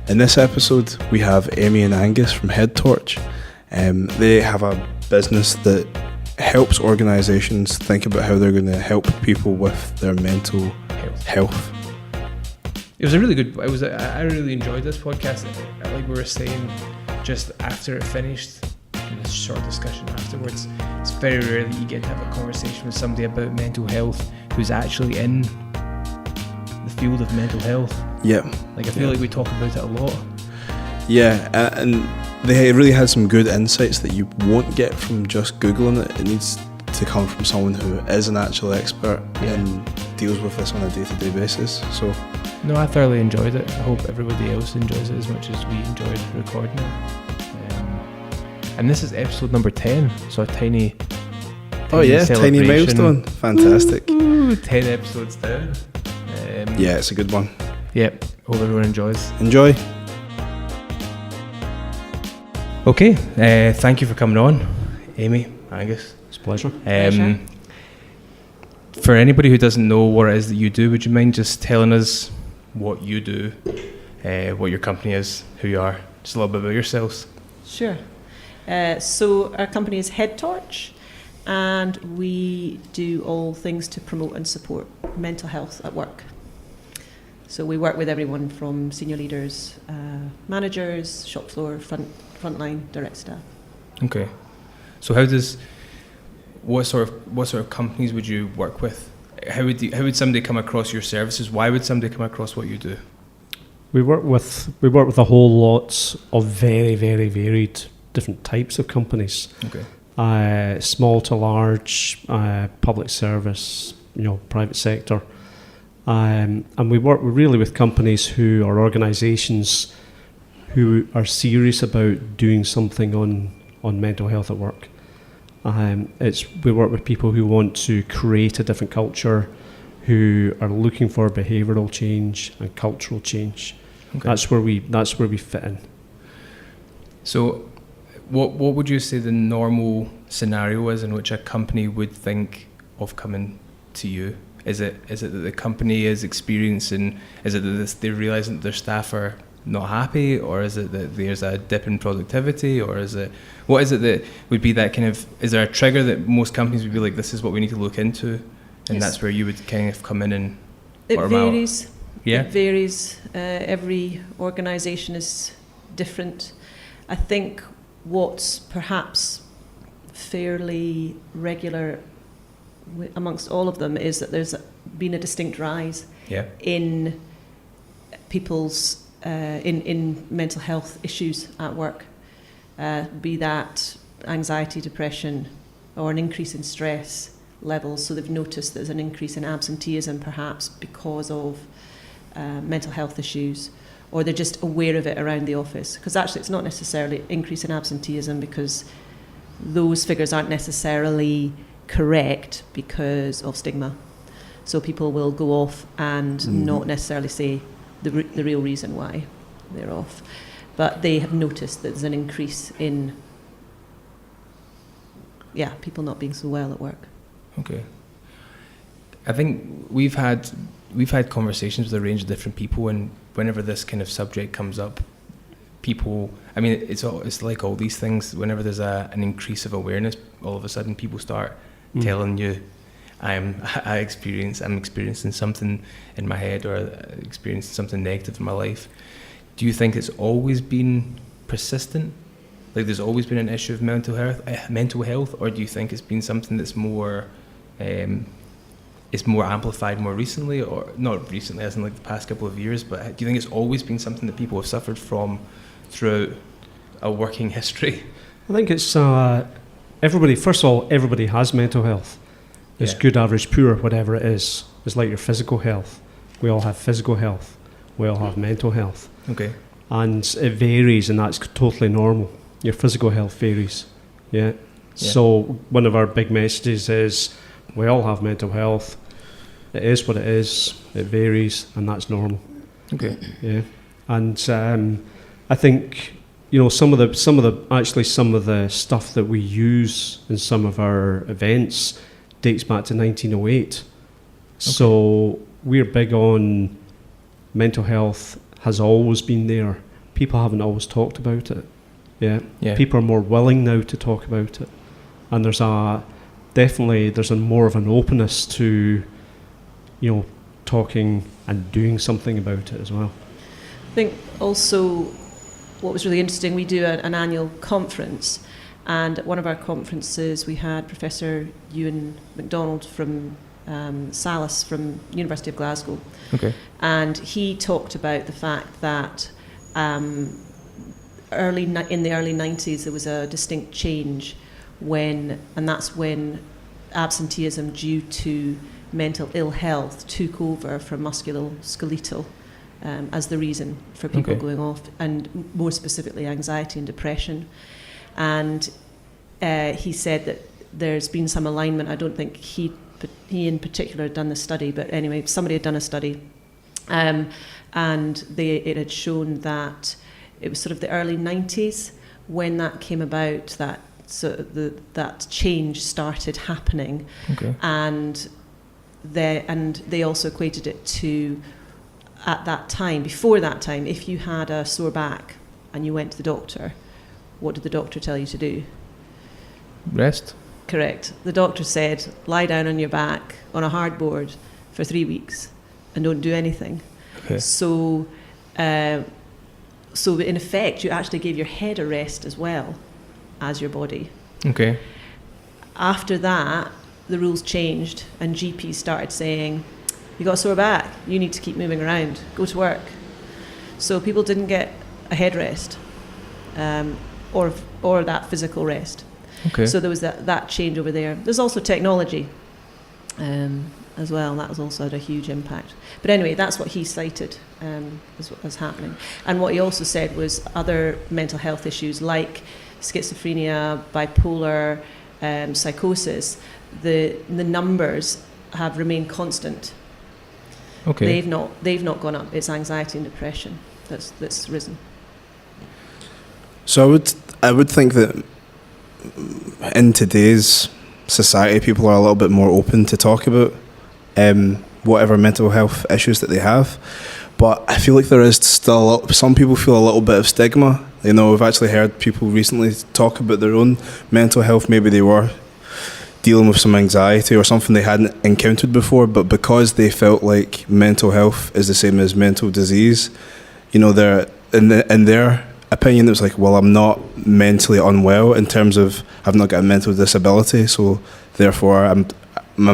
In this episode, we have Amy and Angus from Headtorch. They have a business that helps organisations think about how they're going to help people with their mental health. It was a really good. I really enjoyed this podcast. Like we were saying, just after it finished, in this short discussion afterwards, it's very rare that you get to have a conversation with somebody about mental health who's actually in the field of mental health. Yeah. Like I feel like we talk about it a lot. Yeah, and they really had some good insights that you won't get from just Googling it. It needs to come from someone who is an actual expert and deals with this on a day-to-day basis. So, no, I thoroughly enjoyed it. I hope everybody else enjoys it as much as we enjoyed recording it. And this is episode number 10, so a tiny tiny milestone. Fantastic. Ooh, 10 episodes down. Yeah, it's a good one. Yep, hope everyone enjoys. Enjoy. Okay, thank you for coming on, Amy, Angus. It's a pleasure. For anybody who doesn't know what it is that you do, would you mind just telling us what you do, what your company is, who you are, just a little bit about yourselves? Sure. So our company is Headtorch, and we do all things to promote and support mental health at work. So we work with everyone from senior leaders, managers, shop floor, frontline, direct staff. Okay. So what sort of companies would you work with? How would somebody come across your services? Why would somebody come across what you do? We work with a whole lot of very, very varied different types of companies. Okay. Small to large, public service, private sector. And we work really with companies who are organisations who are serious about doing something on mental health at work. We work with people who want to create a different culture, who are looking for behavioural change and cultural change. Okay. That's where we fit in. So, what would you say the normal scenario is in which a company would think of coming to you? Is it that the company is experiencing? Is it that they're realising that their staff are not happy, or is it that there's a dip in productivity, or what is it that would be that kind of? Is there a trigger that most companies would be like, this is what we need to look into, and yes, that's where you would kind of come in and? It varies. Yeah. It varies. Every organisation is different. I think what's perhaps fairly regular amongst all of them is that there's been a distinct rise in people's in mental health issues at work, be that anxiety, depression, or an increase in stress levels. So they've noticed there's an increase in absenteeism perhaps because of mental health issues, or they're just aware of it around the office. Because actually it's not necessarily increase in absenteeism, because those figures aren't necessarily correct because of stigma. So people will go off and not necessarily say the real reason why they're off. But they have noticed that there's an increase in people not being so well at work. Okay. I think we've had conversations with a range of different people, and whenever this kind of subject comes up, people, I mean, it's like all these things, whenever there's an increase of awareness, all of a sudden people start telling you, I'm experiencing something in my head, or experiencing something negative in my life. Do you think it's always been persistent? Like there's always been an issue of mental health, or do you think it's been something that's more, it's more amplified more recently, or not recently as in like the past couple of years, but do you think it's always been something that people have suffered from throughout a working history? I think it's everybody has mental health. It's good, average, poor, whatever it is. It's like your physical health. We all have physical health. We all have mental health. Okay. And it varies, and that's totally normal. Your physical health varies. Yeah. So one of our big messages is we all have mental health. It is what it is. It varies, and that's normal. Okay. Yeah. And I think some of the stuff that we use in some of our events dates back to 1908. Okay. So we're big on mental health, has always been there, people haven't always talked about it. Yeah. Yeah. People are more willing now to talk about it, and there's a more of an openness to, talking and doing something about it as well. I think also what was really interesting, we do an annual conference, and at one of our conferences we had Professor McDonald from Salus from University of Glasgow. Okay. And he talked about the fact that in the early 90s there was a distinct change that's when absenteeism due to mental ill health took over from musculoskeletal as the reason for people going off, and more specifically anxiety and depression. And he said that there's been some alignment. I don't think he in particular had done the study, but anyway, somebody had done a study, and it had shown that it was sort of the early 90s when that came about, that change started happening. Okay. And they also equated it to, at that time, before that time, if you had a sore back and you went to the doctor, what did the doctor tell you to do? Rest. Correct. The doctor said, lie down on your back on a hardboard for 3 weeks and don't do anything. Okay. So in effect, you actually gave your head a rest as well as your body. Okay. After that, the rules changed and GPs started saying, you got a sore back, you need to keep moving around, go to work. So people didn't get a head rest or that physical rest. Okay. So there was that change over there. There's also technology as well, and that was also had a huge impact. But anyway, that's what he cited as what was happening. And what he also said was other mental health issues like schizophrenia, bipolar, psychosis, the numbers have remained constant. Okay. They've not gone up. It's anxiety and depression that's risen. So I would think that in today's society, people are a little bit more open to talk about whatever mental health issues that they have. But I feel like there is still some people feel a little bit of stigma. We've actually heard people recently talk about their own mental health. Maybe they were dealing with some anxiety or something they hadn't encountered before, but because they felt like mental health is the same as mental disease, they're in their opinion, it was like, well, I'm not mentally unwell in terms of I've not got a mental disability, so therefore I'm not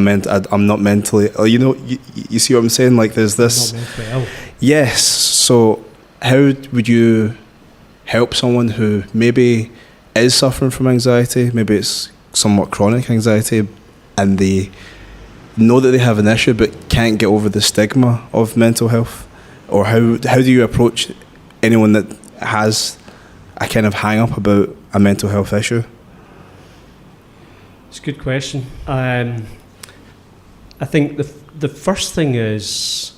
mentally. You see what I'm saying? Like there's this. Not mentally ill. Yes. So how would you help someone who maybe is suffering from anxiety? Maybe it's somewhat chronic anxiety, and they know that they have an issue but can't get over the stigma of mental health. Or how do you approach anyone that has a kind of hang up about a mental health issue? It's a good question. I think the first thing is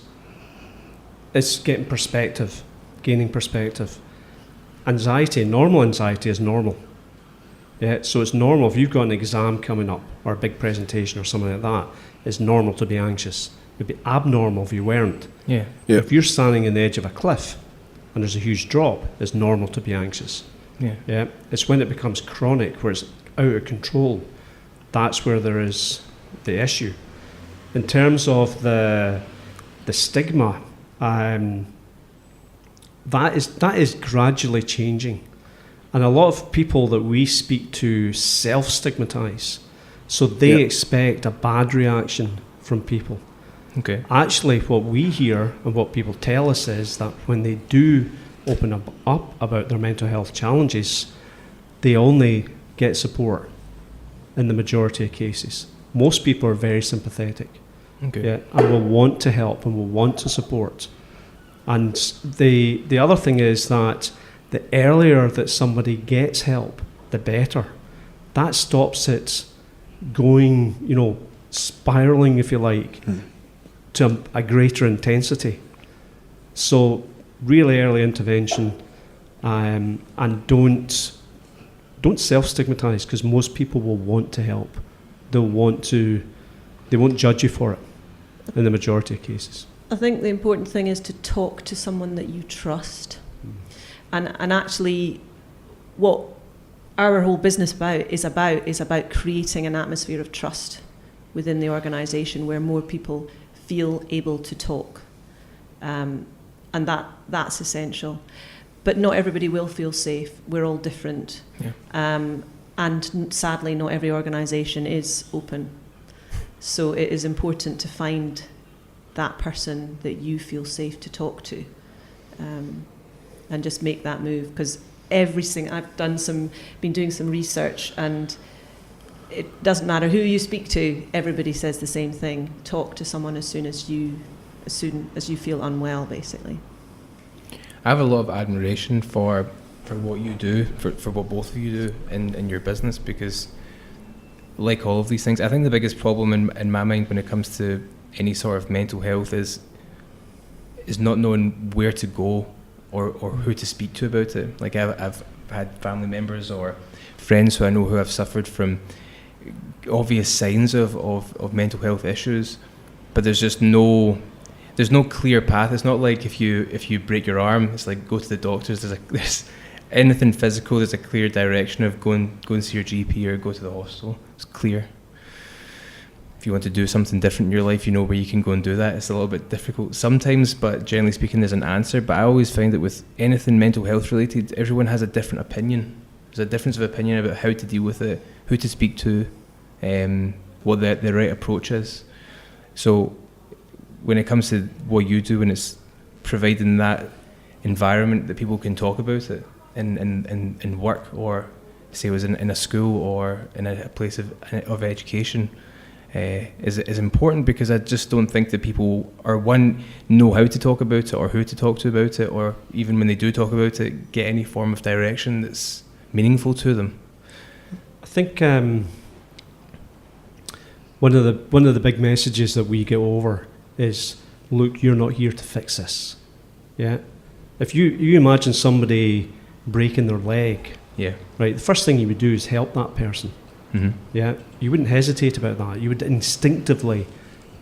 getting perspective, gaining perspective. Normal anxiety is normal. Yeah, so it's normal if you've got an exam coming up or a big presentation or something like that. It's normal to be anxious. It'd be abnormal if you weren't. Yeah. If you're standing on the edge of a cliff and there's a huge drop, it's normal to be anxious. Yeah. Yeah. It's when it becomes chronic, where it's out of control, that's where there is the issue. In terms of the stigma, that is gradually changing. And a lot of people that we speak to self-stigmatise. So they expect a bad reaction from people. Okay. Actually, what we hear and what people tell us is that when they do open up about their mental health challenges, they only get support in the majority of cases. Most people are very sympathetic. Okay. Yeah, and will want to help and will want to support. And the other thing is that the earlier that somebody gets help, the better. That stops it going, spiraling, if you like, to a greater intensity. So really early intervention, and don't self-stigmatise, because most people will want to help. They won't judge you for it in the majority of cases. I think the important thing is to talk to someone that you trust. And actually, what our whole business is about creating an atmosphere of trust within the organisation where more people feel able to talk, and that's essential. But not everybody will feel safe. We're all different, and sadly, not every organisation is open. So it is important to find that person that you feel safe to talk to, and just make that move. Because I've been doing some research, and it doesn't matter who you speak to. Everybody says the same thing: talk to someone as soon as you feel unwell, basically. I have a lot of admiration for what you do, for what both of you do in your business, because like all of these things, I think the biggest problem in my mind when it comes to any sort of mental health is not knowing where to go or who to speak to about it. Like I've had family members or friends who I know who have suffered from obvious signs of mental health issues, but there's no clear path. It's not like if you break your arm, it's like go to the doctors. There's anything physical, there's a clear direction of go and see your GP or go to the hospital. It's clear. If you want to do something different in your life, you know where you can go and do that. It's a little bit difficult sometimes, but generally speaking, there's an answer. But I always find that with anything mental health related, everyone has a different opinion. There's a difference of opinion about how to deal with it, who to speak to, what the right approach is. So when it comes to what you do, and it's providing that environment that people can talk about it in work, or say it was in a school or in a place of education, is important, because I just don't think that people know how to talk about it or who to talk to about it, or even when they do talk about it, get any form of direction that's meaningful to them. I think one of the big messages that we get over is, look, you're not here to fix this. Yeah, if you imagine somebody breaking their leg, right, the first thing you would do is help that person. Mm-hmm. Yeah, you wouldn't hesitate about that. You would instinctively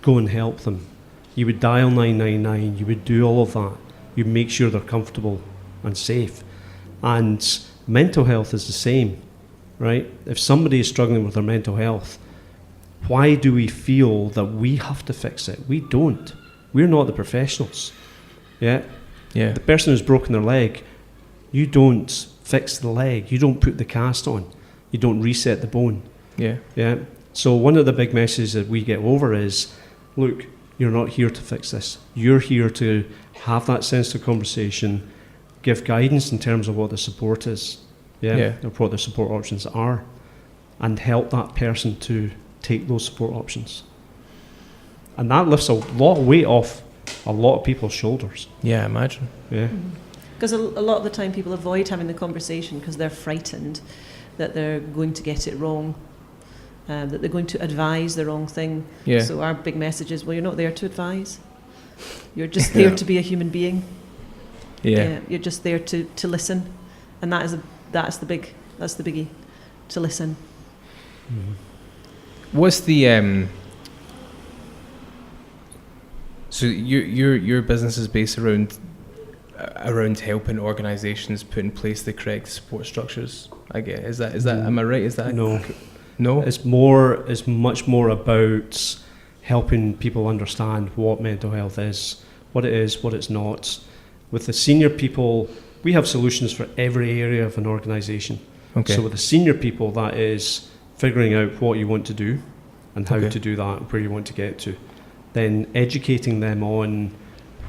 go and help them. You would dial 999. You would do all of that. You'd make sure they're comfortable and safe. And mental health is the same, right? If somebody is struggling with their mental health, why do we feel that we have to fix it? We don't. We're not the professionals. Yeah. The person who's broken their leg, you don't fix the leg. You don't put the cast on. You don't reset the bone. Yeah. So one of the big messages that we get over is, look, you're not here to fix this. You're here to have that sensitive conversation, give guidance in terms of what the support is, or what the support options are, and help that person to take those support options. And that lifts a lot of weight off a lot of people's shoulders. Yeah, I imagine. Yeah. Because a lot of the time people avoid having the conversation because they're frightened that they're going to get it wrong, that they're going to advise the wrong thing. Yeah. So our big message is, well, you're not there to advise. You're just there to be a human being. Yeah. You're just there to listen, and that's the biggie, to listen. Mm-hmm. What's the so your business is based around helping organisations put in place the correct support structures? I guess is that am I right? Is that no? It's much more about helping people understand what mental health is, what it's not. With the senior people, we have solutions for every area of an organisation. Okay. So with the senior people, that is figuring out what you want to do and how to do that, where you want to get to. Then educating them on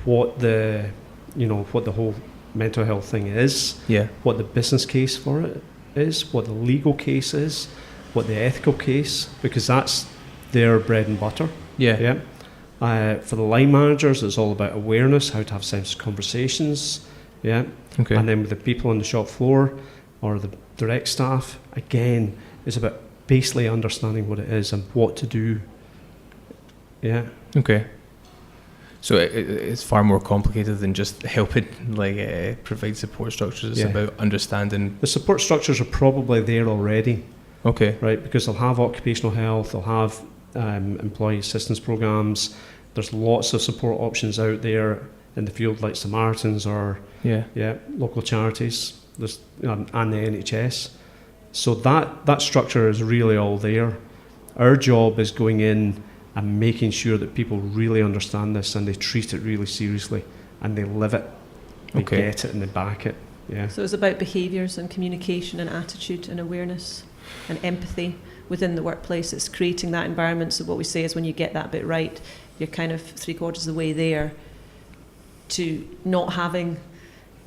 what the whole mental health thing is, what the business case for it is, what the legal case is, what the ethical case, because that's their bread and butter. For the line managers, it's all about awareness, how to have sensitive conversations. And then with the people on the shop floor or the direct staff, again, it's about basically understanding what it is and what to do. So it's far more complicated than just helping provide support structures. It's about understanding. The support structures are probably there already. Right, because they'll have occupational health, they'll have employee assistance programs. There's lots of support options out there. in the field, like Samaritans or local charities, there's, and the NHS. So that structure is really all there. Our job is going in and making sure that people really understand this and they treat it really seriously and they live it, they get it and they back it. Yeah. So it's about behaviours and communication and attitude and awareness and empathy within the workplace. It's creating that environment. So what we say is when you get that bit right, you're kind of 3/4 of the way there to not having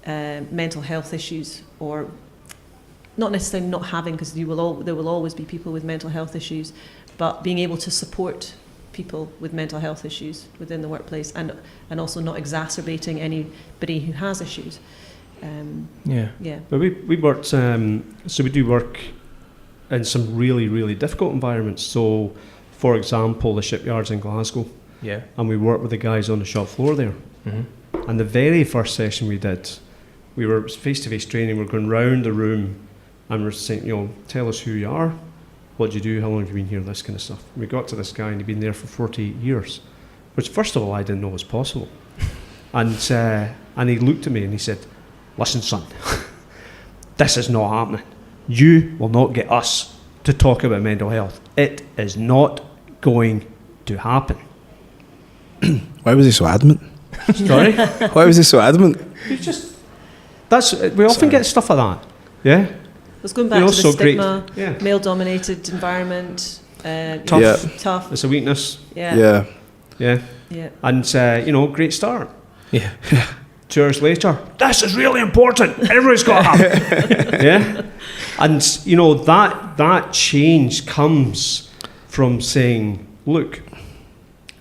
mental health issues, or not necessarily not having, because there will always be people with mental health issues, but being able to support people with mental health issues within the workplace, and also not exacerbating anybody who has issues. But we worked, so we do work in some really, really difficult environments. So, for example, the shipyards in Glasgow. Yeah. And we worked with the guys on the shop floor there. Mm-hmm. And the very first session we did, we were face-to-face training. We're going round the room and we're saying, tell us who you are, what do you do, how long have you been here, this kind of stuff. And we got to this guy and he'd been there for 48 years, which first of all I didn't know was possible. And he looked at me and he said, listen, son, this is not happening. You will not get us to talk about mental health. It is not going to happen. Why was he so adamant? Sorry? Why was he so adamant? We often get stuff like that. Yeah? It's going back to the stigma, male-dominated environment. Tough. It's a weakness. Yeah. And, great start. Yeah. 2 hours later, this is really important. Everybody's got to have it. Yeah? And, that change comes from saying, look,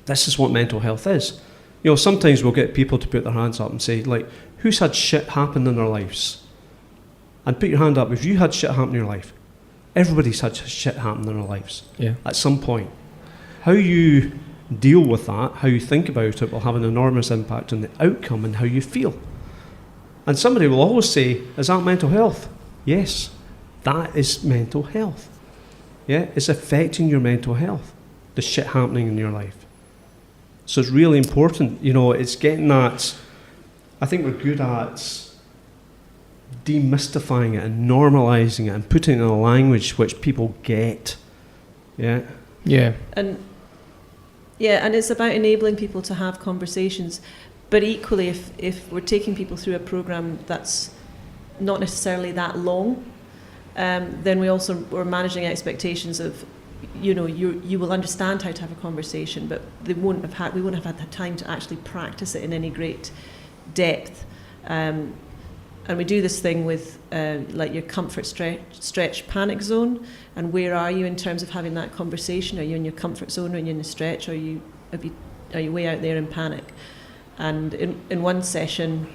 this is what mental health is. Sometimes we'll get people to put their hands up and say, like, who's had shit happen in their lives? And put your hand up if you had shit happen in your life. Everybody's had shit happen in their lives at some point. How you deal with that, how you think about it, will have an enormous impact on the outcome and how you feel. And somebody will always say, is that mental health? Yes, that is mental health. Yeah, it's affecting your mental health, the shit happening in your life. So it's really important, it's getting that. I think we're good at demystifying it and normalising it and putting it in a language which people get. Yeah. Yeah. And it's about enabling people to have conversations. But equally, if we're taking people through a programme that's not necessarily that long, then we're managing expectations of, you will understand how to have a conversation, but we wouldn't have had the time to actually practice it in any great depth. And we do this thing with like your comfort stretch panic zone, and where are you in terms of having that conversation? Are you in your comfort zone, or are you in the stretch, or are you way out there in panic? And in one session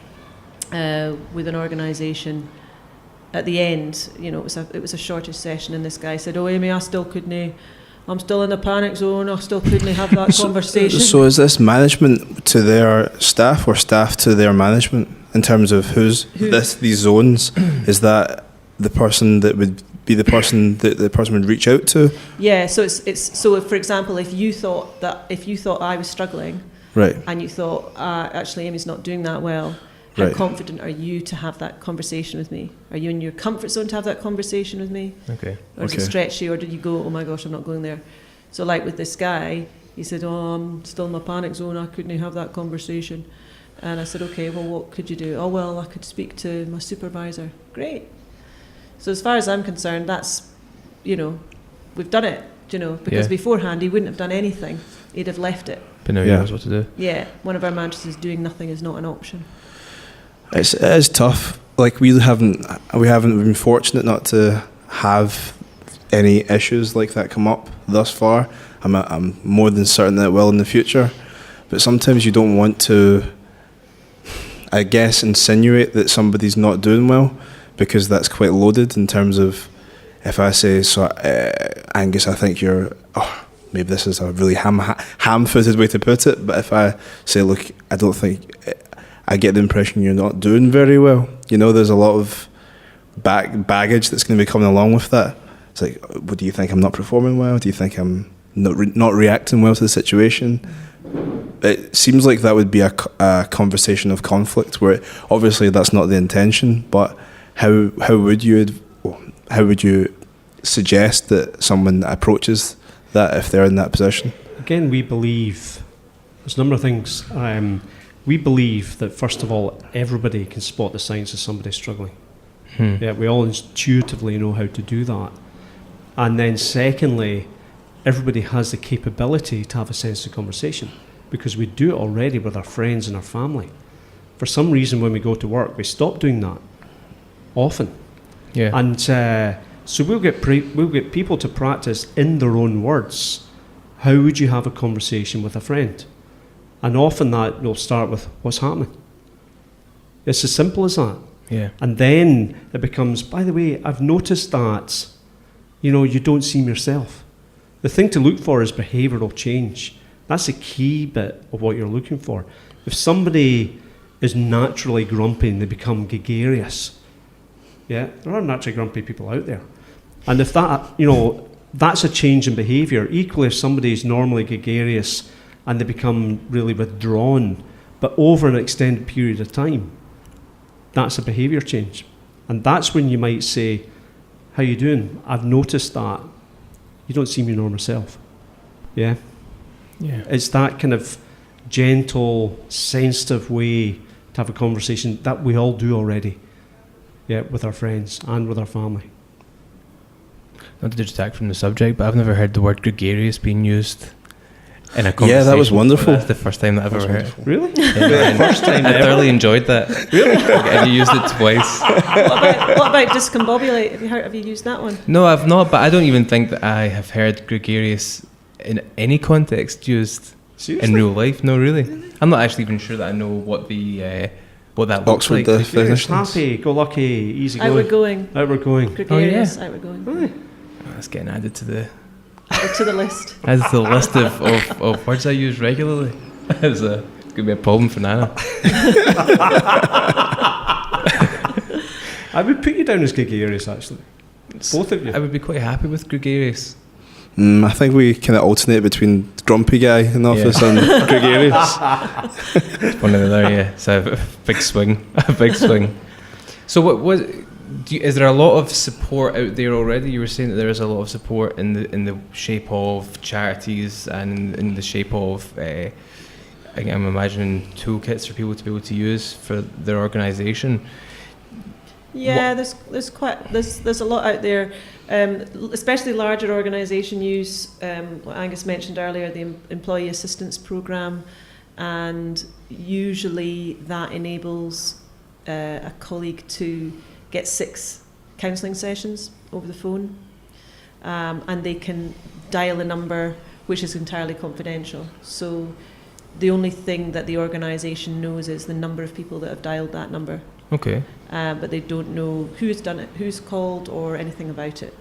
with an organisation, at the end, it was a shorter session, and this guy said, "Oh, Amy, I'm still in the panic zone. I still couldn't have that conversation." So is this management to their staff or staff to their management in terms of these zones? Is that the person that would be the person that the person would reach out to? Yeah. So so for example, if you thought I was struggling, right, and you thought actually Amy's not doing that well. How confident are you to have that conversation with me? Are you in your comfort zone to have that conversation with me? Okay. Or does it stretch you, or did you go, oh my gosh, I'm not going there? So like with this guy, he said, oh, I'm still in my panic zone, I couldn't have that conversation. And I said, okay, well, what could you do? Oh, well, I could speak to my supervisor. Great. So as far as I'm concerned, that's, we've done it, because beforehand he wouldn't have done anything. He'd have left it. But now he knows what to do. Yeah. One of our mantras is doing nothing is not an option. It is tough. Like we haven't been fortunate not to have any issues like that come up thus far. I'm more than certain that it will in the future. But sometimes you don't want to, I guess, insinuate that somebody's not doing well, because that's quite loaded in terms of, if I say, so Angus, I think you're, maybe this is a really ham-footed way to put it, but if I say, look, I don't think, I get the impression you're not doing very well. There's a lot of baggage that's going to be coming along with that. It's like, what do you think, I'm not performing well? Do you think I'm not reacting well to the situation? it seems like that would be a conversation of conflict, where obviously that's not the intention, but how would you suggest that someone approaches that if they're in that position? Again, we believe there's a number of things. We believe that, first of all, everybody can spot the signs of somebody struggling. Yeah, we all intuitively know how to do that. And then secondly, everybody has the capability to have a sensitive conversation, because we do it already with our friends and our family. For some reason, when we go to work, we stop doing that often. Yeah. And so we'll get people to practice in their own words. How would you have a conversation with a friend? And often that will start with, what's happening? It's as simple as that. Yeah. And then it becomes, by the way, I've noticed that, you don't seem yourself. The thing to look for is behavioural change. That's the key bit of what you're looking for. If somebody is naturally grumpy and they become gregarious, yeah, there are naturally grumpy people out there. And if that, that's a change in behaviour. Equally, if somebody is normally gregarious and they become really withdrawn, but over an extended period of time, that's a behaviour change. And that's when you might say, how you doing? I've noticed that you don't seem your normal self. Yeah? Yeah. It's that kind of gentle, sensitive way to have a conversation that we all do already. Yeah, with our friends and with our family. Not to detract from the subject, but I've never heard the word gregarious being used in a conversation. Yeah, that was wonderful. That's the first time that I've ever heard. Really? Yeah, First time I ever? thoroughly enjoyed that. Really? Have you used it twice? What about discombobulate? Have you used that one? No, I've not, but I don't even think that I have heard gregarious in any context used Seriously? in real life. No, really. I'm not actually even sure that I know what that looks Oxford like. definitions. Happy, go lucky, easy going. Outward-going. Gregarious, outward-going. Right. Oh, that's getting added to the list. Added to the list of words I use regularly. It's going to be a problem for Nana. I would put you down as gregarious, actually. Both of you. I would be quite happy with gregarious. I think we kind of alternate between grumpy guy in the office and gregarious. One or the other, yeah. So a big swing. So is there a lot of support out there already? You were saying that there is a lot of support in the shape of charities and in the shape of I'm imagining toolkits for people to be able to use for their organisation. Yeah, there's a lot out there, especially larger organisation use. What Angus mentioned earlier, the employee assistance programme, and usually that enables a colleague to get 6 counselling sessions over the phone, and they can dial a number which is entirely confidential. So the only thing that the organisation knows is the number of people that have dialed that number. Okay. But they don't know who's done it, who's called, or anything about it.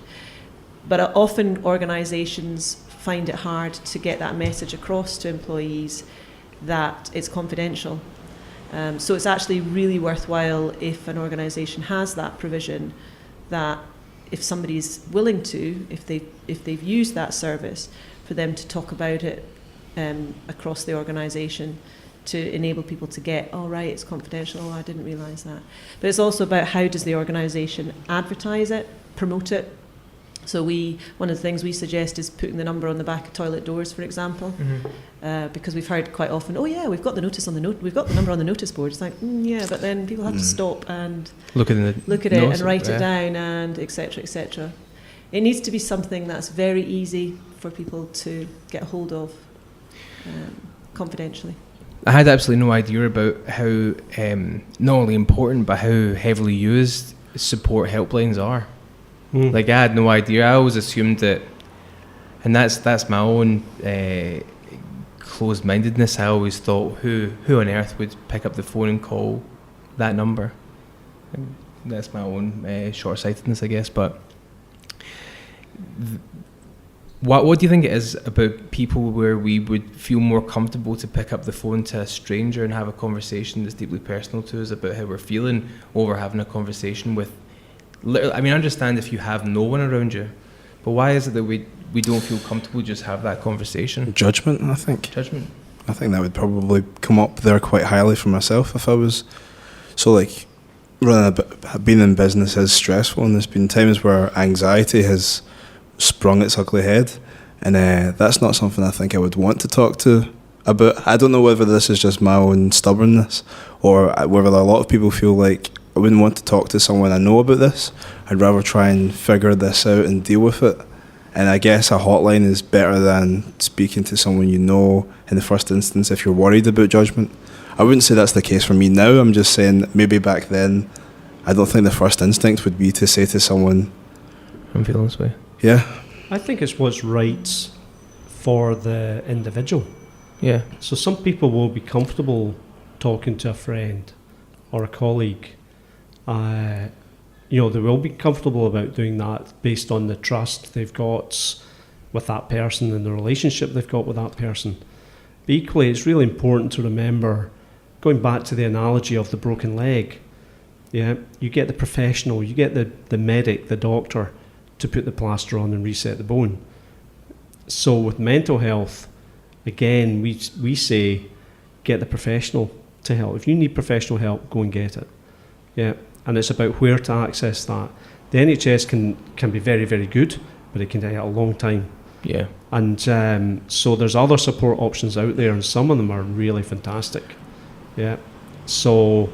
But often organisations find it hard to get that message across to employees that it's confidential. So it's actually really worthwhile if an organisation has that provision, that if somebody's willing to, if they've used that service, for them to talk about it across the organisation, to enable people to get, oh right, it's confidential, oh I didn't realise that. But it's also about how does the organisation advertise it, promote it. So one of the things we suggest is putting the number on the back of toilet doors, for example, because we've heard quite often, oh yeah, we've got the notice on we've got the number on the notice board. It's like, yeah, but then people have to stop and look at it and write it down and etc. etc. It needs to be something that's very easy for people to get a hold of confidentially. I had absolutely no idea about how not only important but how heavily used support helplines are. Like I had no idea. I always assumed that, and that's my own closed-mindedness. I always thought, who on earth would pick up the phone and call that number? And that's my own short-sightedness, I guess. But what do you think it is about people where we would feel more comfortable to pick up the phone to a stranger and have a conversation that's deeply personal to us about how we're feeling over having a conversation with? I mean, I understand if you have no one around you, but why is it that we don't feel comfortable just have that conversation? Judgment, I think. Judgment. I think that would probably come up there quite highly for myself if I was. So like, being in business is stressful, and there's been times where anxiety has sprung its ugly head, and that's not something I think I would want to talk to about. I don't know whether this is just my own stubbornness, or whether a lot of people feel like I wouldn't want to talk to someone I know about this. I'd rather try and figure this out and deal with it. And I guess a hotline is better than speaking to someone you know in the first instance if you're worried about judgment. I wouldn't say that's the case for me now. I'm just saying that maybe back then, I don't think the first instinct would be to say to someone, I'm feeling this way. Yeah. I think it's what's right for the individual. Yeah. So some people will be comfortable talking to a friend or a colleague. They will be comfortable about doing that based on the trust they've got with that person and the relationship they've got with that person. But equally, it's really important to remember, going back to the analogy of the broken leg, yeah, you get the professional, you get the medic, the doctor, to put the plaster on and reset the bone. So with mental health, again, we say, get the professional to help. If you need professional help, go and get it. Yeah, and it's about where to access that. The NHS can be very, very good, but it can take a long time. Yeah. And so there's other support options out there, and some of them are really fantastic. Yeah. So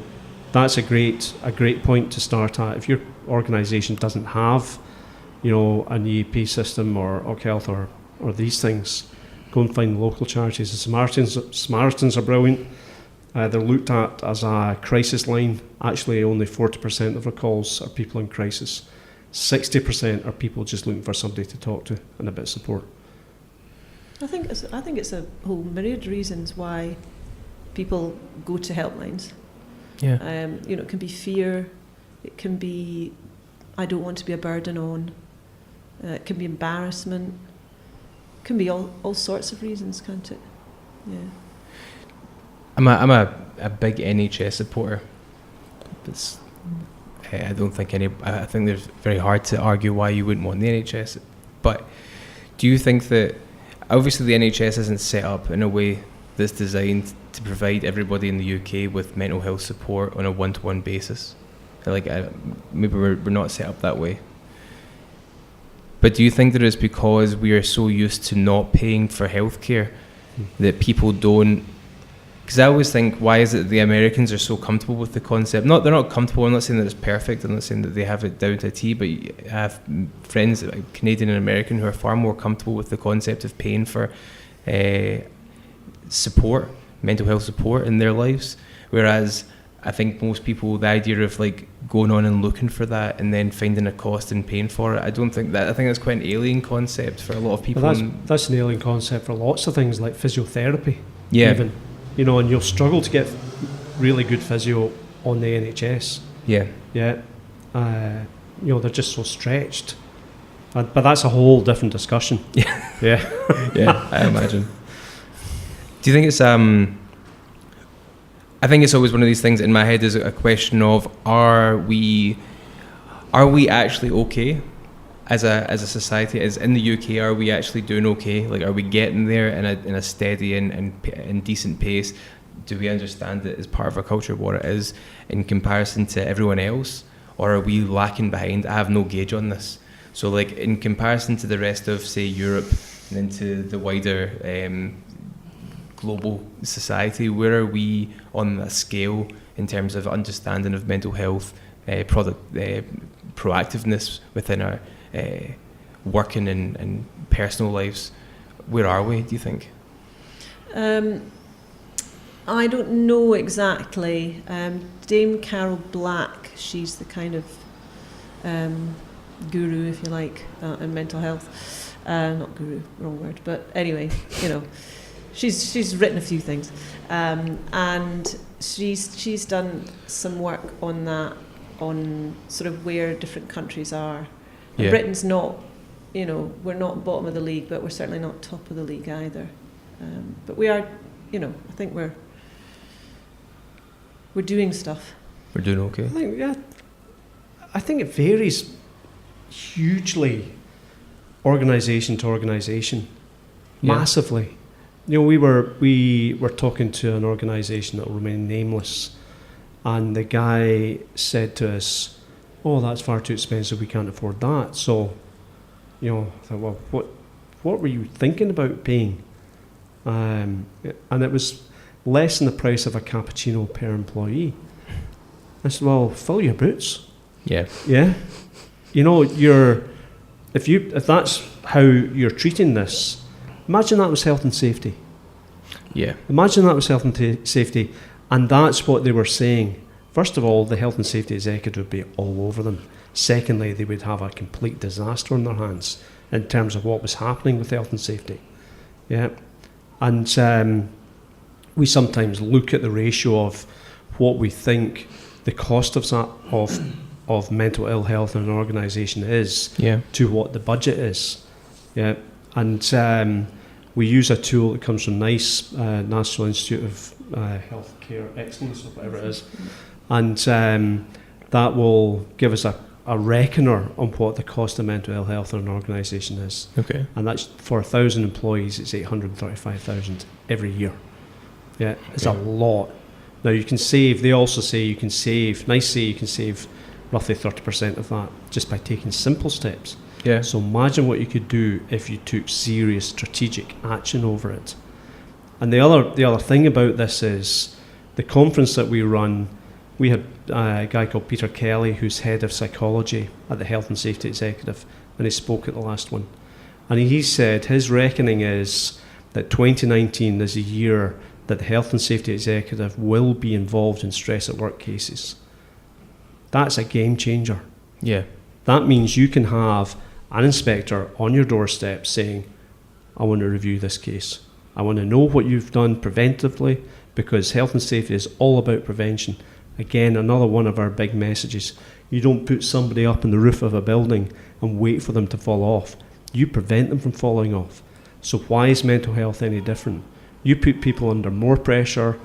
that's a great point to start at. If your organisation doesn't have, an EAP system or OC Health or these things, go and find local charities. The Samaritans are brilliant. They're looked at as a crisis line. Actually, only 40% of our calls are people in crisis. 60% are people just looking for somebody to talk to and a bit of support. I think it's a whole myriad of reasons why people go to helplines. Yeah. It can be fear. It can be, I don't want to be a burden on. It can be embarrassment. It can be all sorts of reasons, can't it? Yeah. I'm a big NHS supporter. I don't think I think it's very hard to argue why you wouldn't want the NHS. But do you think that obviously the NHS isn't set up in a way that's designed to provide everybody in the UK with mental health support on a one-to-one basis? Maybe we're not set up that way. But do you think that it's because we are so used to not paying for healthcare that people don't? Because I always think, why is it the Americans are so comfortable with the concept? They're not comfortable. I'm not saying that it's perfect. I'm not saying that they have it down to a T. But I have friends, Canadian and American, who are far more comfortable with the concept of paying for support, mental health support in their lives. Whereas I think most people, the idea of going on and looking for that and then finding a cost and paying for it, I think that's quite an alien concept for a lot of people. Well, that's an alien concept for lots of things like physiotherapy. Yeah. Even. And you'll struggle to get really good physio on the NHS. Yeah. Yeah. They're just so stretched. But that's a whole different discussion. Yeah. Yeah. Yeah, I imagine. Do you think it's I think it's always one of these things in my head is a question of are we actually okay as a society? As in the UK, are we actually doing okay? Are we getting there in a steady and decent pace? Do we understand it as part of our culture what it is in comparison to everyone else, or are we lacking behind? I have no gauge on this. So in comparison to the rest of say Europe and into the wider global society, where are we on the scale in terms of understanding of mental health, proactiveness within our working and personal lives? Where are we, do you think? I don't know exactly. Dame Carol Black, she's the kind of guru, if you like, in mental health. Not guru, wrong word, but anyway, she's written a few things, and she's done some work on that, on sort of where different countries are. Yeah. Britain's not, we're not bottom of the league, but we're certainly not top of the league either. But we are, I think we're doing stuff. We're doing okay. I think it varies hugely, organisation to organisation, massively. we were talking to an organisation that will remain nameless, and the guy said to us, "Oh, that's far too expensive. We can't afford that." So, I thought, well, what were you thinking about paying? And it was less than the price of a cappuccino per employee. I said, well, fill your boots. Yeah. Yeah. If that's how you're treating this, imagine that was health and safety. Yeah. Imagine that was health and safety, and that's what they were saying. First of all, the health and safety executive would be all over them. Secondly, they would have a complete disaster on their hands in terms of what was happening with health and safety. Yeah. And we sometimes look at the ratio of what we think the cost of mental ill health in an organisation is to what the budget is. Yeah. And we use a tool that comes from NICE, National Institute of Healthcare Excellence, or whatever it is. And that will give us a reckoner on what the cost of mental ill health in an organisation is. Okay. And that's for 1,000 employees, it's 835,000 every year. Yeah, it's a lot. Now you can save, they also say you can save, NICE say you can save roughly 30% of that just by taking simple steps. Yeah. So imagine what you could do if you took serious strategic action over it. And the other thing about this is the conference that we run, we had a guy called Peter Kelly, who's head of psychology at the Health and Safety Executive, and he spoke at the last one. And he said his reckoning is that 2019 is a year that the Health and Safety Executive will be involved in stress at work cases. That's a game changer. Yeah. That means you can have an inspector on your doorstep saying, I want to review this case. I want to know what you've done preventively, because health and safety is all about prevention. Again, another one of our big messages. You don't put somebody up on the roof of a building and wait for them to fall off. You prevent them from falling off. So why is mental health any different? You put people under more pressure,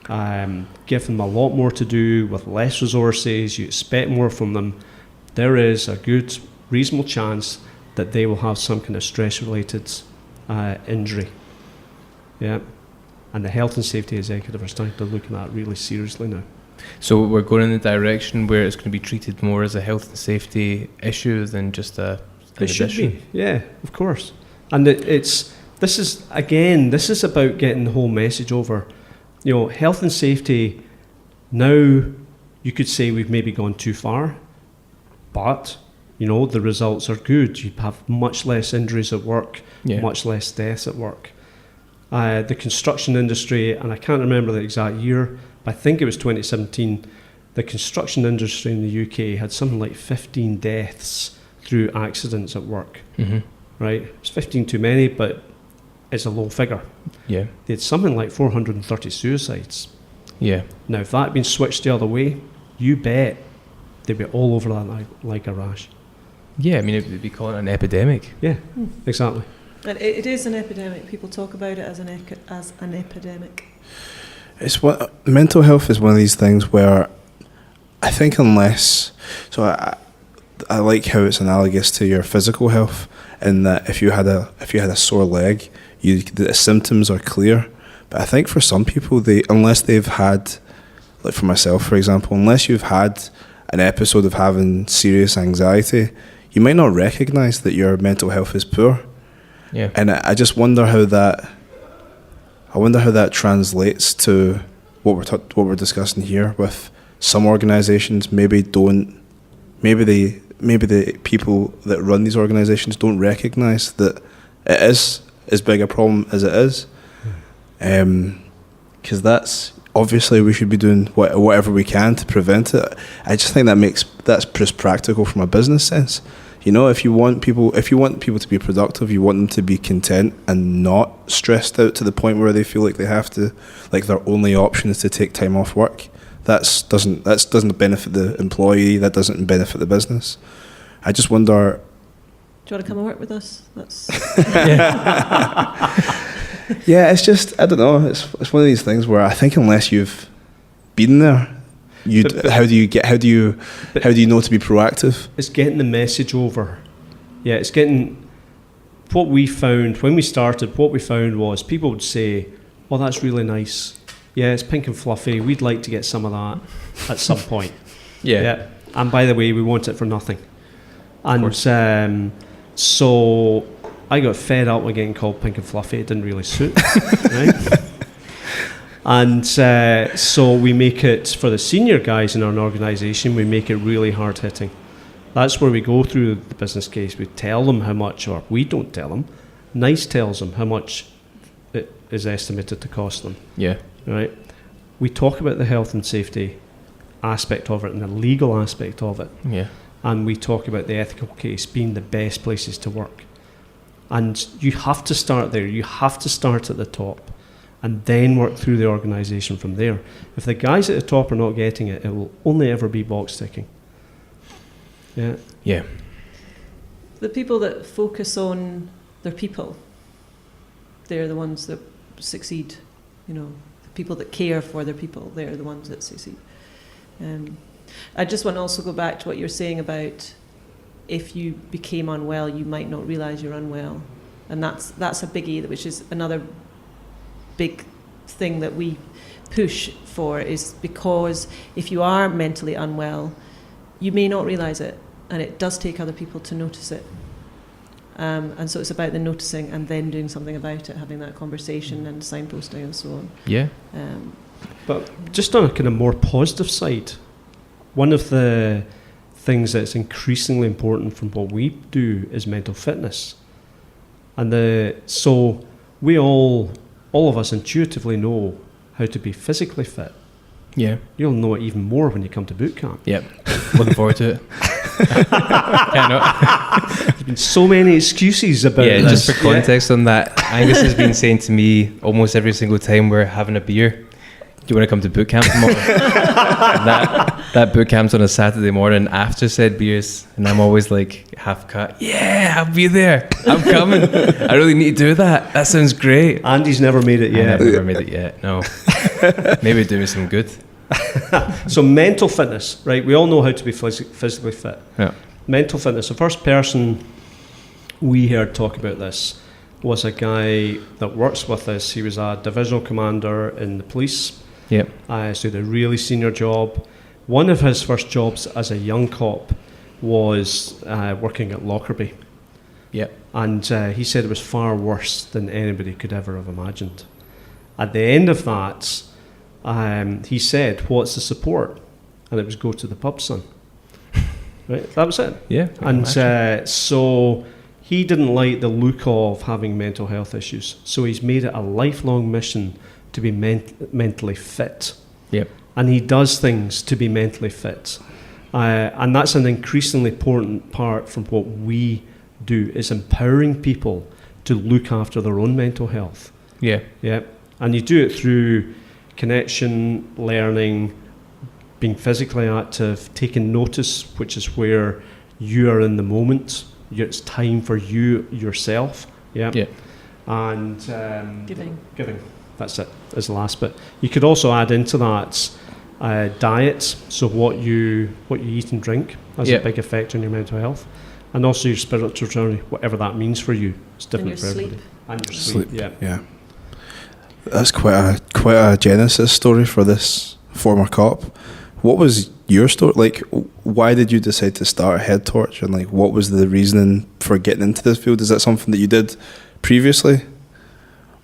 give them a lot more to do with less resources, you expect more from them. There is a good, reasonable chance that they will have some kind of stress-related injury. Yeah. And the health and safety executive are starting to look at that really seriously now. So we're going in the direction where it's going to be treated more as a health and safety issue than just an should addition. be, yeah, of course. And this is about getting the whole message over. Health and safety, now you could say we've maybe gone too far, but the results are good. You have much less injuries at work, much less deaths at work. The construction industry, and I can't remember the exact year, but I think it was 2017, the construction industry in the UK had something like 15 deaths through accidents at work. Mm-hmm. Right? It's 15 too many, but it's a low figure. Yeah. They had something like 430 suicides. Yeah. Now, if that had been switched the other way, you bet they'd be all over that like a rash. Yeah, I mean, it'd be called an epidemic. Yeah, exactly. And it is an epidemic. People talk about it as an epidemic. Mental health is one of these things where I think I like how it's analogous to your physical health, in that if you had a sore leg, the symptoms are clear. But I think for some people, unless they've had, like for myself, for example, unless you've had an episode of having serious anxiety, you might not recognise that your mental health is poor. Yeah. And I just wonder how that translates to what we're discussing here. With some organisations, maybe the people that run these organisations don't recognise that it is as big a problem as it is. Because that's obviously we should be doing whatever we can to prevent it. I just think that's just practical from a business sense. If you want people to be productive, you want them to be content and not stressed out to the point where they feel like they have to, like their only option is to take time off work. That doesn't benefit the employee. That doesn't benefit the business. I just wonder. Do you want to come and work with us? That's. Yeah, it's just, I don't know. It's one of these things where I think unless you've been there, how do you know to be proactive? It's getting the message over. Yeah, it's getting. what we found when we started, what we found was people would say, "Oh, that's really nice. Yeah, it's pink and fluffy. We'd like to get some of that at some point." Yeah. And by the way, we want it for nothing. And so I got fed up with getting called pink and fluffy. It didn't really suit. Right? And so we make it, for the senior guys in our organisation, we make it really hard hitting. That's where we go through the business case. We tell them how much, or we don't tell them. NICE tells them how much it is estimated to cost them. Yeah. Right. We talk about the health and safety aspect of it and the legal aspect of it. Yeah. And we talk about the ethical case being the best places to work. And you have to start there. You have to start at the top and then work through the organisation from there. If the guys at the top are not getting it, it will only ever be box ticking. Yeah. Yeah. The people that focus on their people, they're the ones that succeed. The people that care for their people, they're the ones that succeed. I just want to also go back to what you're saying about if you became unwell, you might not realise you're unwell. And that's a biggie, which is another big thing that we push for, is because if you are mentally unwell, you may not realise it, and it does take other people to notice it. And so it's about the noticing and then doing something about it, having that conversation and signposting and so on. Yeah. But just on a kind of more positive side, one of the things that's increasingly important from what we do is mental fitness. And so we all of us intuitively know how to be physically fit. Yeah. You'll know it even more when you come to boot camp. Yep. Looking forward to it. There's been so many excuses about Yeah, this. just for context on that, Angus has been saying to me almost every single time we're having a beer, "Do you want to come to boot camp tomorrow?" that boot camp's on a Saturday morning after said beers, and I'm always like half cut. Yeah, I'll be there. I'm coming. I really need to do that. That sounds great. Andy's never made it yet. I've never made it yet. No. Maybe do me some good. So mental fitness, right? We all know how to be physically fit. Yeah. Mental fitness. The first person we heard talk about this was a guy that works with us. He was a divisional commander in the police. Yep. So he had a really senior job. One of his first jobs as a young cop was working at Lockerbie. Yep. And he said it was far worse than anybody could ever have imagined. At the end of that, he said, "What's the support?" And it was go to the pub, son. Right, that was it. Yeah. And so he didn't like the look of having mental health issues. So he's made it a lifelong mission to be mentally fit. Yep. And he does things to be mentally fit. And that's an increasingly important part from what we do, is empowering people to look after their own mental health. Yeah. Yeah. And you do it through connection, learning, being physically active, taking notice, which is where you are in the moment. It's time for you yourself. Yeah. Yeah. And Giving. That's it, is the last bit. You could also add into that diet, so what you eat and drink has a big effect on your mental health, and also your spiritual journey, whatever that means for you. It's different And for your everybody. sleep. And your sleep. Yeah. That's quite a genesis story for this former cop. What was your story? Like, why did you decide to start Headtorch, and like, what was the reasoning for getting into this field? Is that something that you did previously?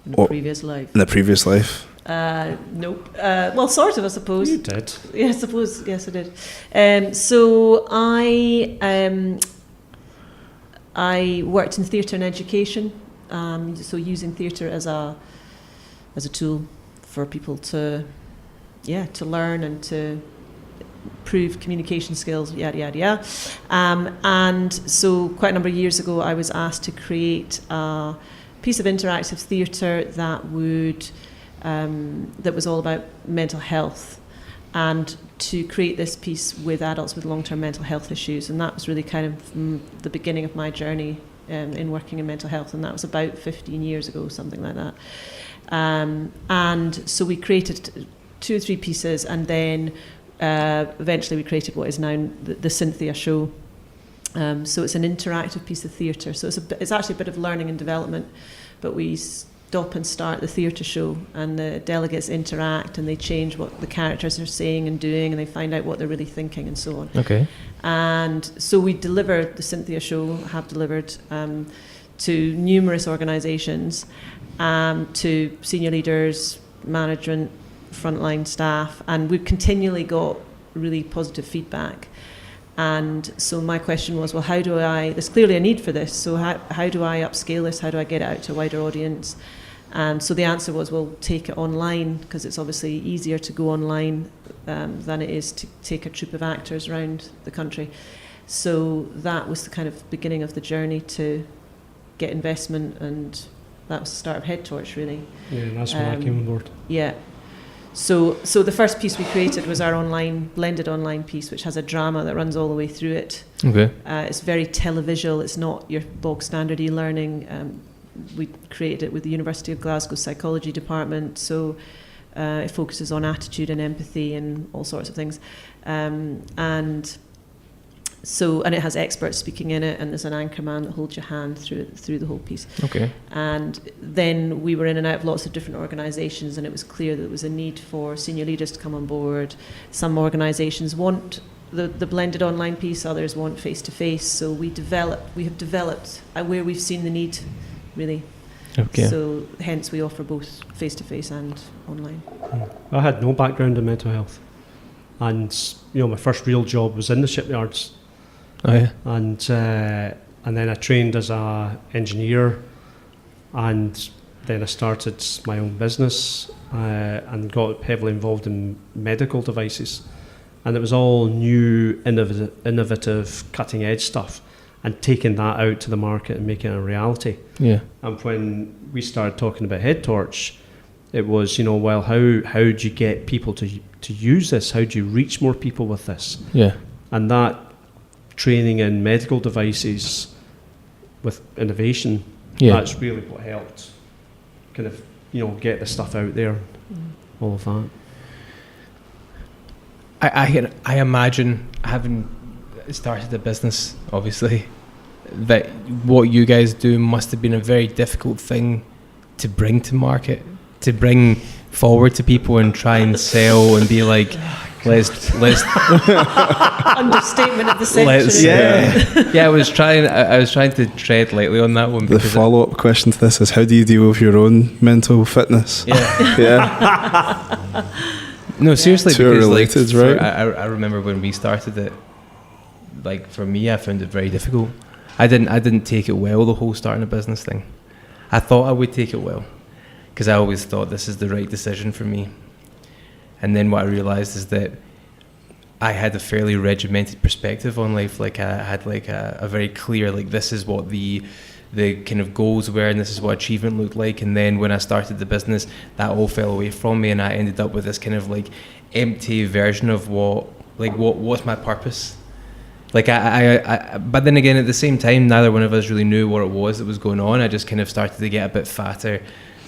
In the previous life. In the previous life? Nope. Well, sort of, I suppose. You did. Yeah, I suppose. Yes, I did. So I worked in theatre and education. So using theatre as a tool for people to learn and to improve communication skills, yada yada yada. And so quite a number of years ago, I was asked to create a piece of interactive theatre that was all about mental health, and to create this piece with adults with long-term mental health issues. And that was really kind of the beginning of my journey in working in mental health, and that was about 15 years ago, something like that. And so we created 2 or 3 pieces, and then eventually we created what is now the Cynthia show. So it's an interactive piece of theatre. So it's actually a bit of learning and development, but we stop and start the theatre show, and the delegates interact, and they change what the characters are saying and doing, and they find out what they're really thinking and so on. Okay. And so we deliver the Cynthia show, have delivered to numerous organisations, to senior leaders, management, frontline staff, and we've continually got really positive feedback. And so my question was, well, there's clearly a need for this, so how do I upscale this? How do I get it out to a wider audience? And so the answer was, well, take it online, because it's obviously easier to go online than it is to take a troupe of actors around the country. So that was the kind of beginning of the journey to get investment, and that was the start of Headtorch, really. Yeah, that's when I came on board. Yeah. So the first piece we created was our blended online piece, which has a drama that runs all the way through it. Okay. It's very televisual. It's not your bog standard e-learning. We created it with the University of Glasgow Psychology Department, so it focuses on attitude and empathy and all sorts of things. And it has experts speaking in it, and there's an anchor man that holds your hand through the whole piece. Okay. And then we were in and out of lots of different organisations, and it was clear that there was a need for senior leaders to come on board. Some organisations want the blended online piece, others want face-to-face. So we have developed where we've seen the need, really. Okay. So hence we offer both face-to-face and online. I had no background in mental health, and my first real job was in the shipyards. Oh yeah. And then I trained as a engineer, and then I started my own business and got heavily involved in medical devices, and it was all new, innovative, cutting edge stuff, and taking that out to the market and making it a reality. Yeah. And when we started talking about Headtorch, it was, well, how do you get people to use this? How do you reach more people with this? Yeah. And that training in medical devices with innovation, that's really what helped kind of, get the stuff out there, all of that. I imagine, having started a business, obviously, that what you guys do must have been a very difficult thing to bring to market, to bring forward to people and try and sell and be like, let's understatement of the century. Yeah, I was trying to tread lightly on that one. The follow-up question to this is, how do you deal with your own mental fitness? Yeah. No, seriously, Two because related, right? I remember when we started it, like for me, I found it very difficult. I didn't take it well, the whole starting a business thing. I thought I would take it well, because I always thought this is the right decision for me. And then what I realised is that I had a fairly regimented perspective on life. Like I had like a very clear, like, this is what the kind of goals were, and this is what achievement looked like. And then when I started the business, that all fell away from me, and I ended up with this kind of like empty version of what's my purpose. Like I but then again, at the same time, neither one of us really knew what it was that was going on. I just kind of started to get a bit fatter.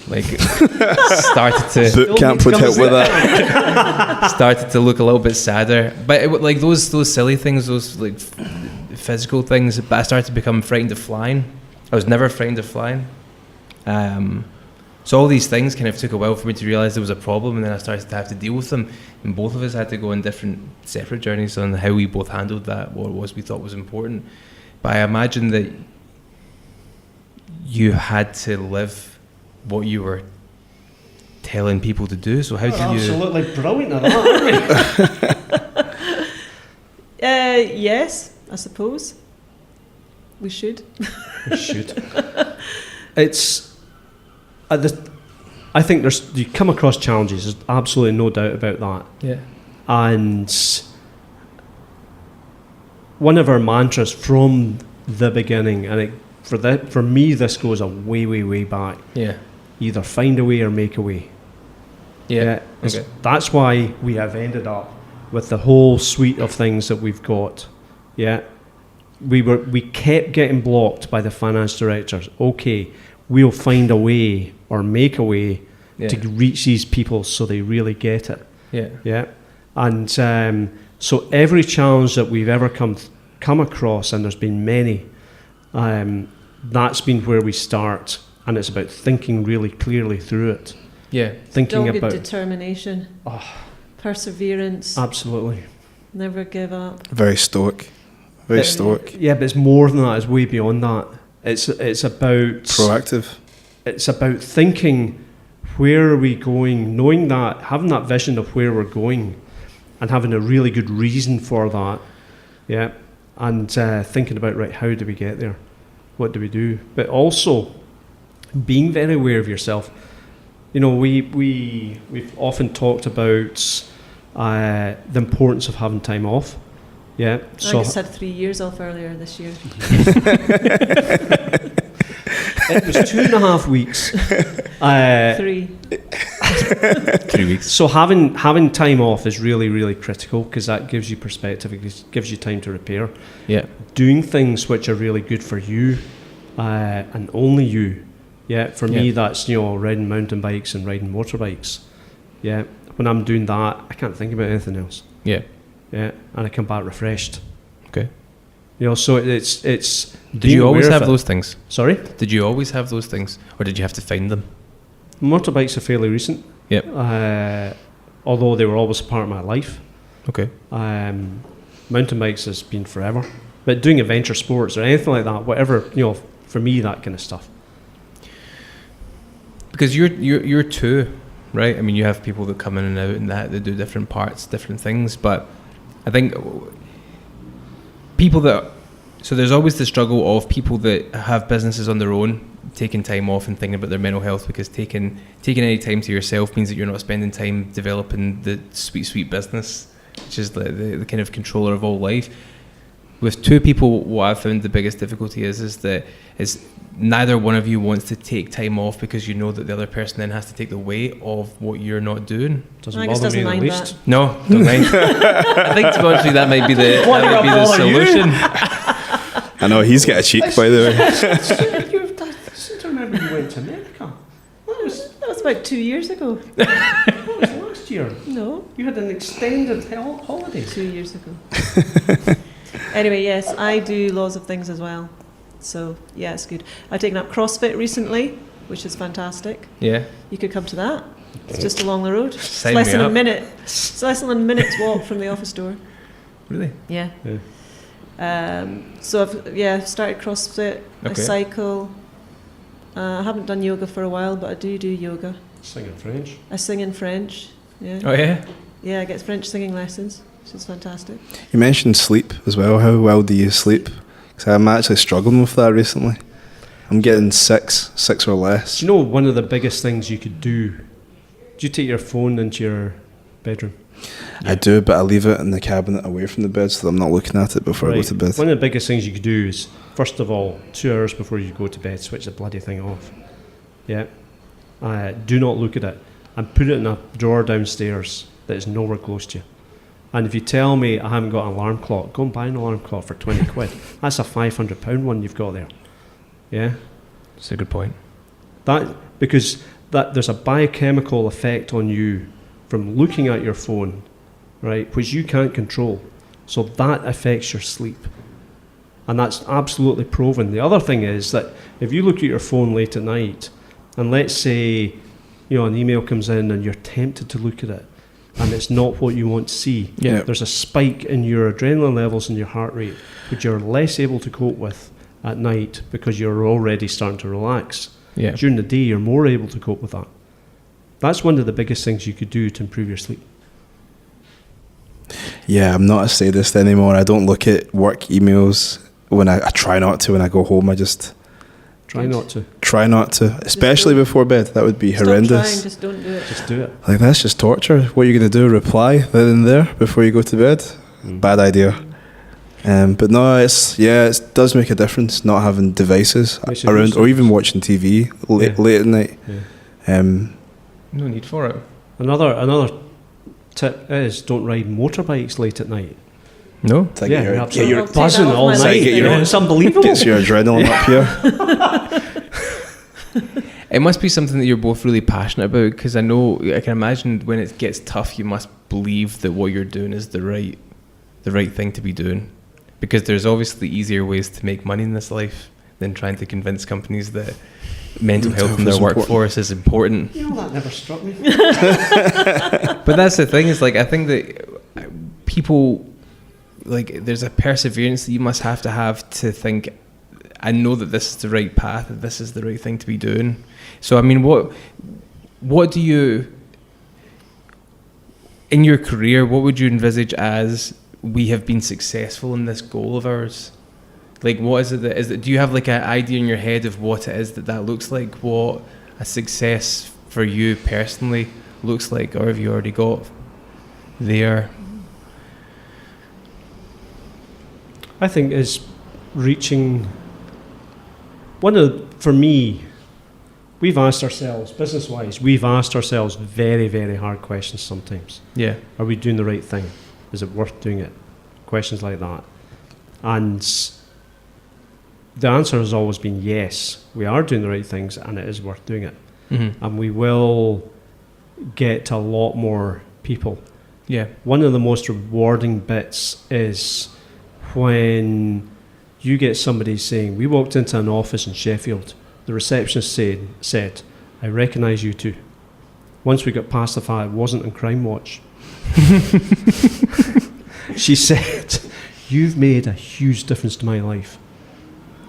Like started to boot camp would help with that. Started to look a little bit sadder, but like those silly things, those like physical things. But I started to become frightened of flying. I was never frightened of flying. So all these things kind of took a while for me to realise there was a problem, and then I started to have to deal with them. And both of us had to go on different, separate journeys on how we both handled that, what it was we thought was important. But I imagine that you had to live what you were telling people to do. So how did you... Absolutely brilliant at that, aren't we? Yes, I suppose. We should. We should. It's... I think you come across challenges, there's absolutely no doubt about that. Yeah. And one of our mantras from the beginning, and for me this goes a way, way, way back. Yeah. Either find a way or make a way. Yeah. Okay. That's why we have ended up with the whole suite of things that we've got. Yeah. We kept getting blocked by the finance directors. Okay, we'll find a way or make a way to reach these people so they really get it. Yeah. Yeah. And so every challenge that we've ever come come across, and there's been many, that's been where we start, and it's about thinking really clearly through it. Yeah. Thinking Dogged about determination, perseverance, absolutely. never give up. Very stoic. Very stoic. Yeah, but it's more than that. It's way beyond that. It's about Proactive. It's about thinking, where are we going, knowing that, having that vision of where we're going, and having a really good reason for that. Yeah, and thinking about, right, how do we get there? What do we do? But also being very aware of yourself. You know, we've often talked about the importance of having time off. Yeah. I just had 3 years off earlier this year. It was 2.5 weeks. 3. 3 weeks. So having time off is really, really critical, because that gives you perspective. It gives you time to repair. Yeah. Doing things which are really good for you, and only you. Yeah. For me, that's, you know, riding mountain bikes and riding motorbikes. Yeah. When I'm doing that, I can't think about anything else. Yeah. Yeah. And I come back refreshed. Okay. You know, so it's. Did you always have those things? Sorry? Did you always have those things, or did you have to find them? Motorbikes are fairly recent. Yep. Although they were always a part of my life. Okay. Mountain bikes has been forever. But doing adventure sports or anything like that, whatever, you know, for me, that kind of stuff. Because you're two, right? I mean, you have people that come in and out and that they do different parts, different things. But I think people that, so there's always the struggle of people that have businesses on their own, taking time off and thinking about their mental health, because taking any time to yourself means that you're not spending time developing the sweet business, which is the kind of controller of all life. With two people, what I've found the biggest difficulty is that neither one of you wants to take time off, because you know that the other person then has to take the weight of what you're not doing. Doesn't bother me in the least. No, don't mind. I think, to be honest with you, that might be the solution. I know, he's got a cheek, by the way. I seem to remember you went to America. That was about 2 years ago. That was last year. No, You had an extended holiday. 2 years ago. Anyway, yes, I do lots of things as well. So, yeah, it's good. I've taken up CrossFit recently, which is fantastic. Yeah. You could come to that. It's just along the road. Sign It's less me than a up. minute. It's less than a minute's walk from the office door. Really? Yeah. Yeah. So I've started CrossFit. I Okay. cycle. I haven't done yoga for a while, but I do yoga. Singing French. I sing in French. Yeah. Oh yeah. Yeah, I get French singing lessons, which is fantastic. You mentioned sleep as well. How well do you sleep? Because I'm actually struggling with that recently. I'm getting six or less. Do you know one of the biggest things you could do? Do you take your phone into your bedroom? I do, but I leave it in the cabinet away from the bed so that I'm not looking at it before I go to bed. One of the biggest things you could do is, first of all, 2 hours before you go to bed, switch the bloody thing off. Yeah. Do not look at it. And put it in a drawer downstairs that is nowhere close to you. And if you tell me I haven't got an alarm clock, go and buy an alarm clock for 20 quid. That's a £500 one you've got there. Yeah. That's a good point. Because there's a biochemical effect on you from looking at your phone, right, which you can't control. So that affects your sleep. And that's absolutely proven. The other thing is that if you look at your phone late at night, and let's say, you know, an email comes in and you're tempted to look at it, and it's not what you want to see, there's a spike in your adrenaline levels and your heart rate, which you're less able to cope with at night because you're already starting to relax. Yeah. During the day, you're more able to cope with that. That's one of the biggest things you could do to improve your sleep. Yeah, I'm not a sadist anymore. I don't look at work emails when I try not to. When I go home, I just Try not to, especially before bed. That would be horrendous. Stop trying, just don't do it. Just do it. Like, that's just torture. What are you going to do? Reply then and there before you go to bed? Bad idea. But no, it does make a difference not having devices Makes a around, huge or even watching TV late at night. Yeah. No need for it. Another tip is don't ride motorbikes late at night. No? It's like You're absolutely. I'll take buzzing that off all my night. list. You know, it's unbelievable. Gets your adrenaline up here. It must be something that you're both really passionate about, because I can imagine when it gets tough, you must believe that what you're doing is the right thing to be doing. because there's obviously easier ways to make money in this life than trying to convince companies that mental health in their workforce is important. You know, that never struck me. But that's the thing, is like, I think that people, like, there's a perseverance that you must have to think, I know that this is the right path, that this is the right thing to be doing. So I mean, what do you, in your career, what would you envisage as we have been successful in this goal of ours? Like, what is it do you have like an idea in your head of what it is that looks like, what a success for you personally looks like, or have you already got there? I think is reaching for me, we've asked ourselves, business-wise, very, very hard questions sometimes. Yeah. Are we doing the right thing? Is it worth doing it? Questions like that. And the answer has always been yes, we are doing the right things and it is worth doing it. Mm-hmm. And we will get to a lot more people. Yeah. One of the most rewarding bits is when you get somebody saying, we walked into an office in Sheffield, the receptionist said, I recognise you two. Once we got past the fact it wasn't on Crime Watch, she said, you've made a huge difference to my life.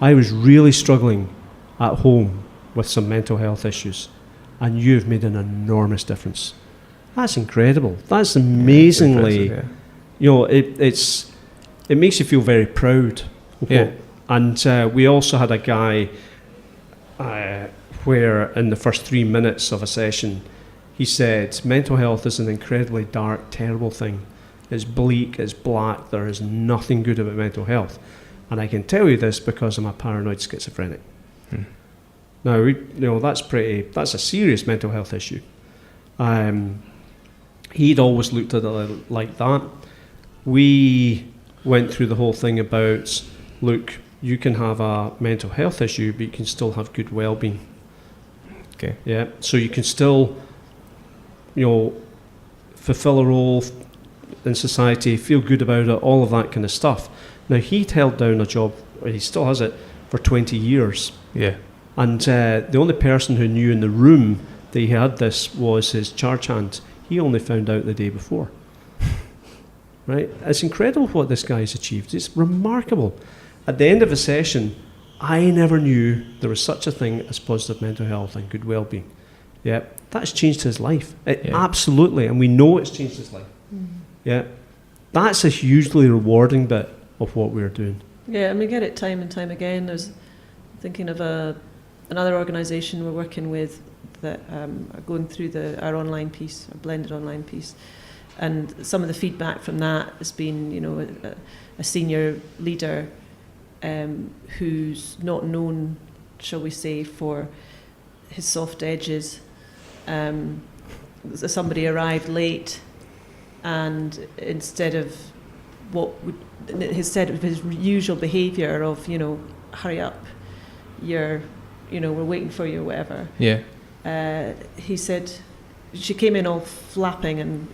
I was really struggling at home with some mental health issues, and you've made an enormous difference. That's incredible. That's amazingly, you know, it makes you feel very proud. Yeah. And we also had a guy where in the first 3 minutes of a session, he said, mental health is an incredibly dark, terrible thing. It's bleak, it's black, there is nothing good about mental health. And I can tell you this because I'm a paranoid schizophrenic. Now, that's a serious mental health issue. He'd always looked at it like that. We went through the whole thing about, look, you can have a mental health issue, but you can still have good well-being. Okay. Yeah. So you can still, fulfill a role in society, feel good about it, all of that kind of stuff. Now, he'd held down a job, or he still has it, for 20 years. Yeah. And the only person who knew in the room that he had this was his charge hand. He only found out the day before. Right? It's incredible what this guy's achieved. It's remarkable. At the end of a session, I never knew there was such a thing as positive mental health and good well-being. Yeah, that's changed his life. Absolutely, and we know it's changed his life. Yeah, that's a hugely rewarding bit of what we're doing. Yeah, and we get it time and time again. There's thinking of another organisation we're working with that are going through our online piece, our blended online piece. And some of the feedback from that has been, a senior leader who's not known, shall we say, for his soft edges. Somebody arrived late, and instead of his usual behaviour of, hurry up, we're waiting for you, or whatever. Yeah. He said, she came in all flapping, and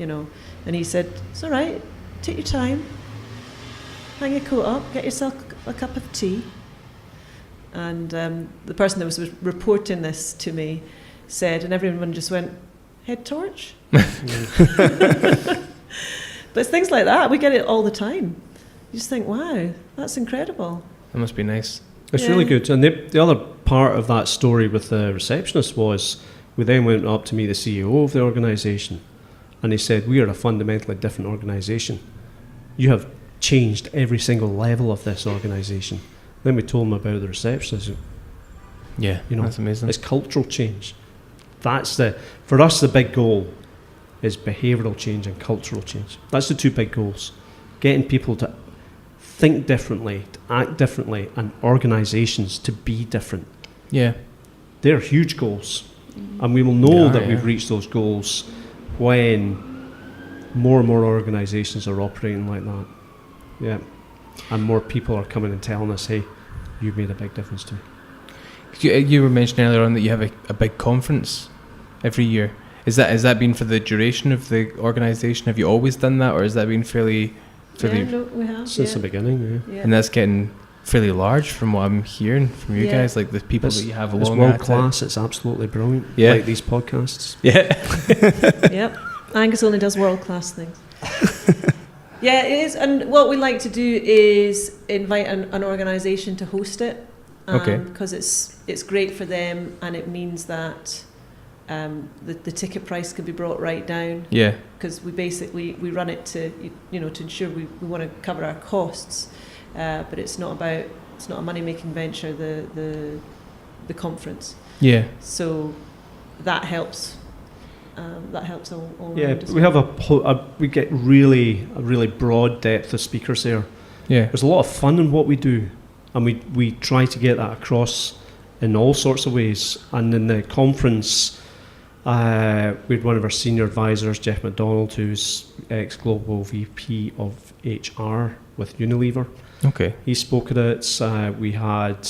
he said, it's all right, take your time, hang your coat up, get yourself a cup of tea. And the person that was reporting this to me said, and everyone just went, Headtorch? But it's things like that, we get it all the time. You just think, wow, that's incredible. That must be nice. It's really good. And the other part of that story with the receptionist was, we then went up to meet the CEO of the organisation, and he said, we are a fundamentally different organisation. You have changed every single level of this organisation. Then we told him about the receptionist. Yeah, that's amazing. It's cultural change. For us, the big goal is behavioural change and cultural change. That's the two big goals. Getting people to think differently, to act differently, and organisations to be different. Yeah. They're huge goals. And we will know that we've reached those goals when more and more organisations are operating like that. Yeah. And more people are coming and telling us, hey, you've made a big difference to me. You were mentioning earlier on that you have a big conference every year. Has that been for the duration of the organisation? Have you always done that, or has that been fairly fairly, no, we have. Since the beginning, Yeah. and that's getting fairly large from what I'm hearing from you guys. Like the people that you have it's along world at it. class. It's absolutely brilliant. Yeah. Like these podcasts. Yeah. Yep. Angus only does world-class things. Yeah, it is. And what we like to do is invite an organisation to host it. Okay. Because it's great for them, and it means that the ticket price can be brought right down. Yeah. Because we run it to to ensure we want to cover our costs, but it's not a money-making venture. The conference. Yeah. So that helps. That helps all Yeah, around as we well. have we get a really broad depth of speakers there. Yeah. There's a lot of fun in what we do, and we try to get that across in all sorts of ways. And in the conference, we had one of our senior advisors, Jeff McDonald, who's ex-global VP of HR with Unilever. Okay. He spoke at it. We had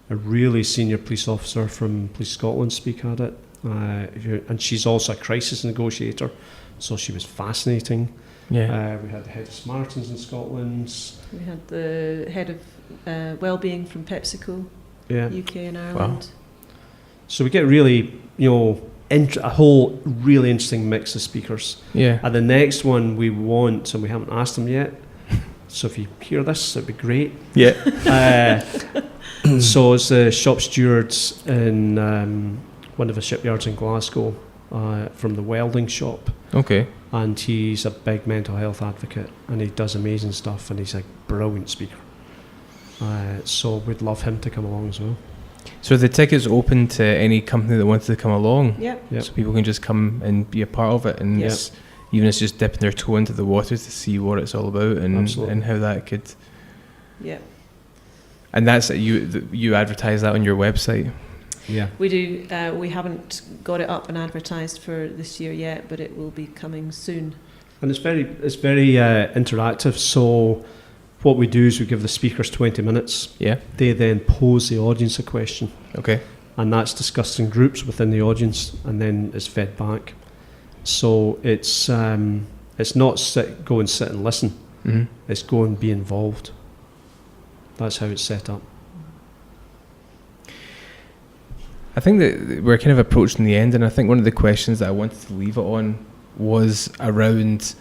a really senior police officer from Police Scotland speak at it. And she's also a crisis negotiator, so she was fascinating. Yeah. We had the head of Samaritans in Scotland. We had the head of wellbeing from PepsiCo, Yeah. UK and Ireland. So we get really, a whole really interesting mix of speakers. Yeah. And the next one we want, and we haven't asked them yet, so if you hear this, it'd be great. Yeah. So it's the shop stewards in one of the shipyards in Glasgow, from the welding shop. Okay. And he's a big mental health advocate, and he does amazing stuff, and he's a brilliant speaker. So we'd love him to come along as well. So are the tickets open to any company that wanted to come along? Yep. Yep. So people can just come and be a part of it, and Yes. even if it's just dipping their toe into the water to see what it's all about Absolutely. and how that could. Yeah. And that's you advertise that on your website. Yeah. We do. We haven't got it up and advertised for this year yet, but it will be coming soon. And it's very interactive. So what we do is we give the speakers 20 minutes. Yeah. They then pose the audience a question, Okay. and that's discussed in groups within the audience, and then it's fed back. So it's not go and sit and listen. Mm-hmm. It's go and be involved. That's how it's set up. I think that we're kind of approaching the end, and I think one of the questions that I wanted to leave it on was around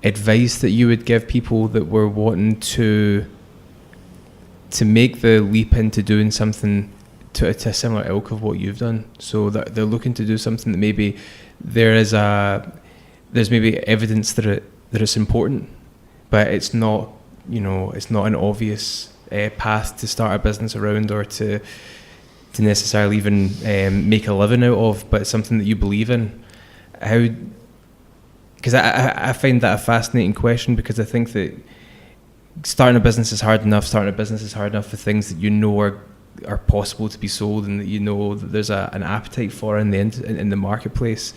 advice that you would give people that were wanting to make the leap into doing something to a similar ilk of what you've done. So that they're looking to do something that maybe there's maybe evidence that it's important, but it's not an obvious path to start a business around or to necessarily even make a living out of, but it's something that you believe in. Because I find that a fascinating question, because I think that starting a business is hard enough. Starting a business is hard enough for things that you know are possible to be sold, and that you know that there's an appetite for in the marketplace.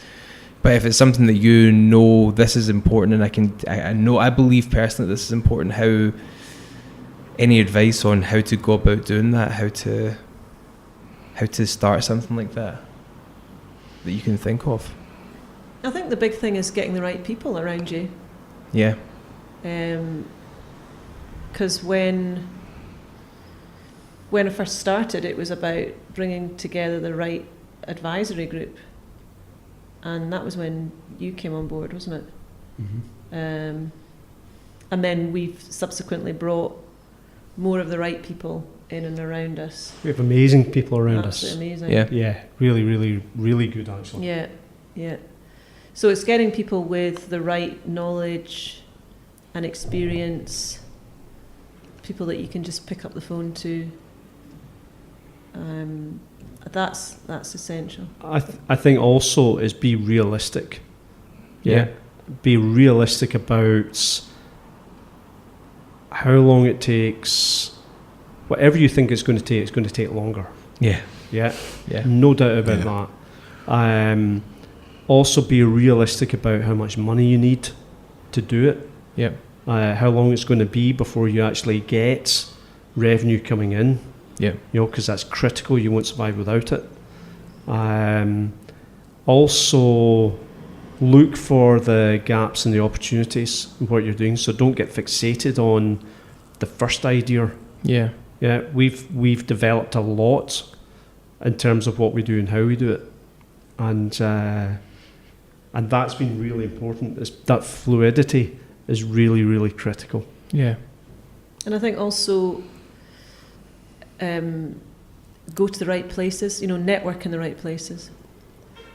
But if it's something that you know this is important, and I believe personally this is important, any advice on how to go about doing that, how to start something like that you can think of? I think the big thing is getting the right people around you. Yeah. Because when I first started, it was about bringing together the right advisory group, and that was when you came on board, wasn't it? Mm-hmm. And then we've subsequently brought more of the right people in and around us. We have amazing people around us. Absolutely amazing. Yeah. Yeah, really, really, really good actually. Yeah, yeah. So it's getting people with the right knowledge and experience, people that you can just pick up the phone to. That's essential. I think also is be realistic. Yeah. Be realistic about how long it takes. Whatever you think it's going to take longer. Yeah. Yeah. Yeah. No doubt about that. Also be realistic about how much money you need to do it. Yeah. How long it's going to be before you actually get revenue coming in. Yeah. Because that's critical. You won't survive without it. Also, look for the gaps and the opportunities in what you're doing. So don't get fixated on the first idea. Yeah. Yeah, we've developed a lot in terms of what we do and how we do it, and that's been really important. That fluidity is really, really critical. Yeah. And I think also go to the right places, network in the right places.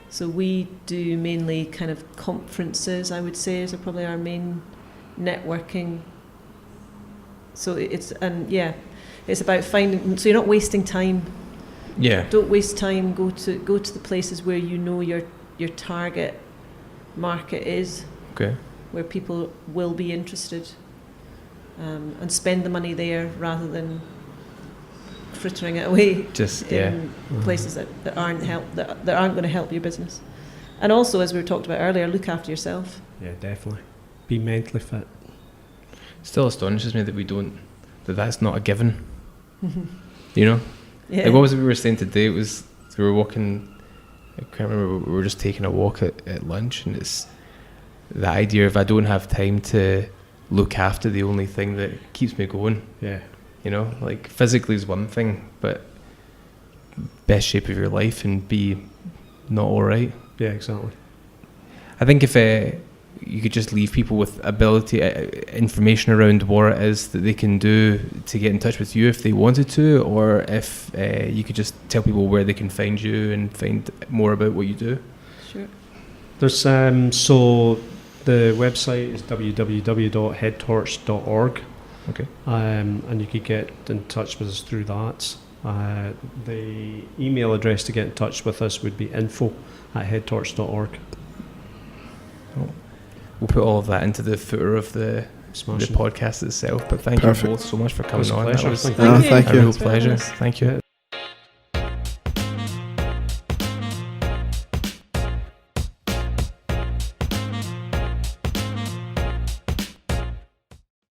So we do mainly kind of conferences, I would say, is probably our main networking. So it's about finding, so you're not wasting time. Yeah. Don't waste time. Go to the places where your target market is. Okay. Where people will be interested, and spend the money there rather than frittering it away in places that aren't going to help your business. And also, as we talked about earlier, look after yourself. Yeah, definitely. Be mentally fit. Still astonishes me that that's not a given. Yeah. Like what was it we were saying today? It was we were walking. I can't remember. We were just taking a walk at lunch, and it's the idea of I don't have time to look after the only thing that keeps me going. Yeah. Like physically is one thing, but best shape of your life and be not all right. Yeah, exactly. I think if you could just leave people with information around what it is that they can do to get in touch with you if they wanted to, or if you could just tell people where they can find you and find more about what you do. Sure. There's so the website is www.headtorch.org. Okay. And you could get in touch with us through that. The email address to get in touch with us would be info@headtorch.org. Oh. We'll put all of that into the footer of the podcast itself. But thank you both so much for coming on. Pleasure. That was Thank you. a real pleasure. Thank you.